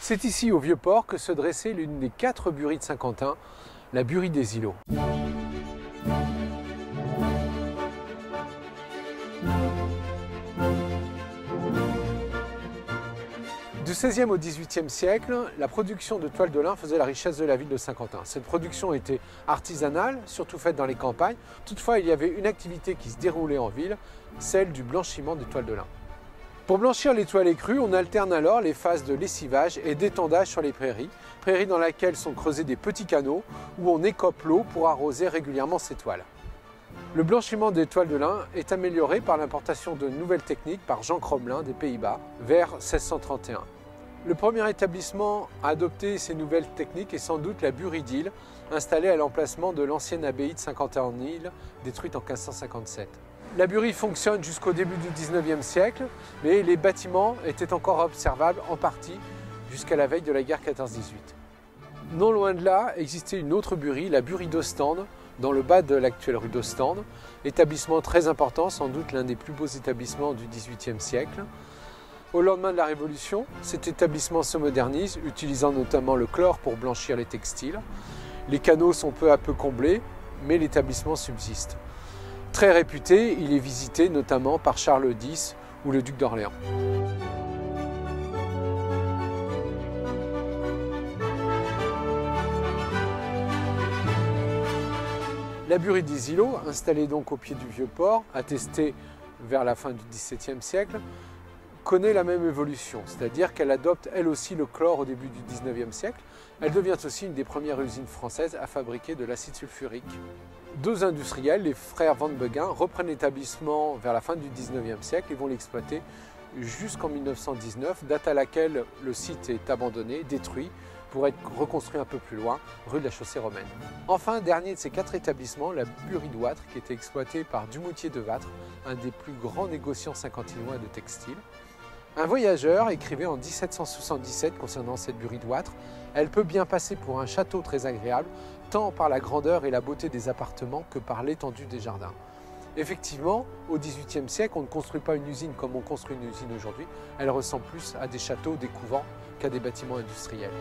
C'est ici, au Vieux-Port, que se dressait l'une des 4 bueries de Saint-Quentin, la buerie des Îlots. Du XVIe au XVIIIe siècle, la production de toile de lin faisait la richesse de la ville de Saint-Quentin. Cette production était artisanale, surtout faite dans les campagnes. Toutefois, il y avait une activité qui se déroulait en ville, celle du blanchiment des toiles de lin. Pour blanchir les toiles écrues, on alterne alors les phases de lessivage et d'étendage sur les prairies dans lesquelles sont creusés des petits canaux où on écope l'eau pour arroser régulièrement ces toiles. Le blanchiment des toiles de lin est amélioré par l'importation de nouvelles techniques par Jean Crommelin des Pays-Bas vers 1631. Le premier établissement à adopter ces nouvelles techniques est sans doute la buerie d'Isle, installée à l'emplacement de l'ancienne abbaye de Saint-Quentin-en-Île, détruite en 1557. La buerie fonctionne jusqu'au début du XIXe siècle, mais les bâtiments étaient encore observables en partie jusqu'à la veille de la guerre 14-18. Non loin de là existait une autre buerie, la buerie d'Ostende, dans le bas de l'actuelle rue d'Ostende, établissement très important, sans doute l'un des plus beaux établissements du XVIIIe siècle. Au lendemain de la Révolution, cet établissement se modernise, utilisant notamment le chlore pour blanchir les textiles. Les canaux sont peu à peu comblés, mais l'établissement subsiste. Très réputé, il est visité notamment par Charles X ou le duc d'Orléans. La buerie des Îlots, installée donc au pied du Vieux-Port, attestée vers la fin du XVIIe siècle, connaît la même évolution, c'est-à-dire qu'elle adopte elle aussi le chlore au début du XIXe siècle. Elle devient aussi une des premières usines françaises à fabriquer de l'acide sulfurique. Deux industriels, les frères Van Beguin, reprennent l'établissement vers la fin du XIXe siècle et vont l'exploiter jusqu'en 1919, date à laquelle le site est abandonné, détruit, pour être reconstruit un peu plus loin, rue de la Chaussée-Romaine. Enfin, dernier de ces 4 établissements, la buerie de Wâtres, qui était exploitée par Dumoutier de Wâtres, un des plus grands négociants saint-quentinois de textiles. Un voyageur écrivait en 1777 concernant cette buerie de Wâtres: elle peut bien passer pour un château très agréable, tant par la grandeur et la beauté des appartements que par l'étendue des jardins. Effectivement, au XVIIIe siècle, on ne construit pas une usine comme on construit une usine aujourd'hui. Elle ressemble plus à des châteaux, des couvents, qu'à des bâtiments industriels.